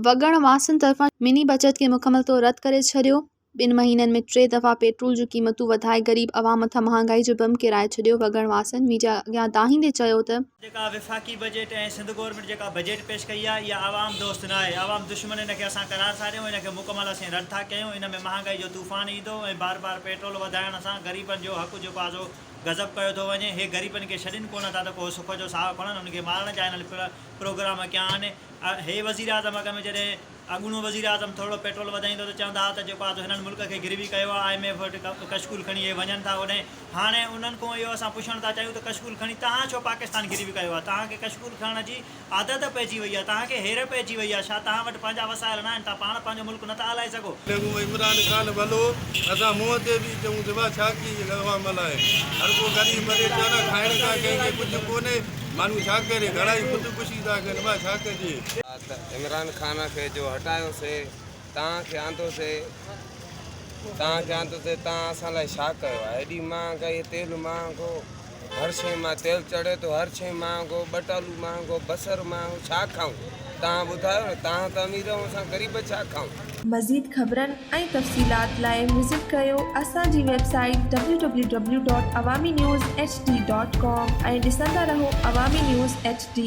वगण वासन तरफ़ां मिनी बचत खे मुकमल तौर रद्द करे छॾियो। 2 महीननि में 3 दफ़ा पेट्रोल जूं क़ीमतूं वधाए ग़रीब अवाम मथां महांगाई जो बम किराए छॾियो। वगण वासन मीडिया अॻियां दाहींदे चयो त जेका विफ़ाक़ी बजट ऐं सिंध गवर्नमेंट जेका बजट पेश कई आहे इहा आवाम दोस्त न आहे, आवाम दुश्मन। इनखे असां करार सां ॾियूं, इनखे मुकमल असीं रद्द था कयूं। इन में महांगाई जो तूफ़ान ईंदो ऐं बार बार पेट्रोल वधाइण सां ग़रीबनि जो हक़ जेको आहे सो गज़ब कयो थो वञे। हे ग़रीबनि खे छॾनि कोन था त को सुख जो साह खणनि, उनखे मारण जा हिन प्रोग्राम कया आहिनि। हे वज़ीर आज़म अॻ में जॾहिं अॻूणो वज़ीर आज़म थोरो पेट्रोल वधाईंदो त चवंदा हुआ त जेको आहे हिननि मुल्क खे गिरवी कयो आहे, IMF वटि कशकूल खणी इहे वञनि था होॾे। हाणे उन्हनि खां इहो असां पुछणु था चाहियूं त कशकूल खणी तव्हां छो पाकिस्तान गिरवी कयो आहे? तव्हांखे कशकूल खणण जी आदत पइजी वई आहे, तव्हांखे हेर पइजी वई आहे। छा तव्हां वटि पंहिंजा वसाइल न आहिनि? तव्हां पाण पंहिंजो मुल्क नथा हलाए सघो? इमरान खान भलो असां मुंहं ते बि चऊं त छा की अवामल आहे, हर को ग़रीब मरे पियो न, खाइण खां कंहिंखे कुझु कोन्हे, माण्हू छा करे, घणा ई ख़ुदकुशी था कनि, छा कजे। इमरान खान खे जो हटायोसीं, तव्हांखे आंदोसीं, तव्हां असां लाइ छा कयो आहे? हेॾी महांगाई, तेल महांगो, हर शइ मां तेल चढ़े थो, हर शइ महांगो, बटालू महांगो, बसर महांगो, छा खाऊं? तव्हां ॿुधायो न, तव्हां त अमीर आहियो, असां ग़रीब छा खाऊं? मज़ीद ख़बरनि ऐं तफ़सीलात लाइ विज़िट कयो असांजी वेबसाइट www.awamiNewsHD.com ऐं ॾिसंदा रहो अवामी न्यूज़ HD।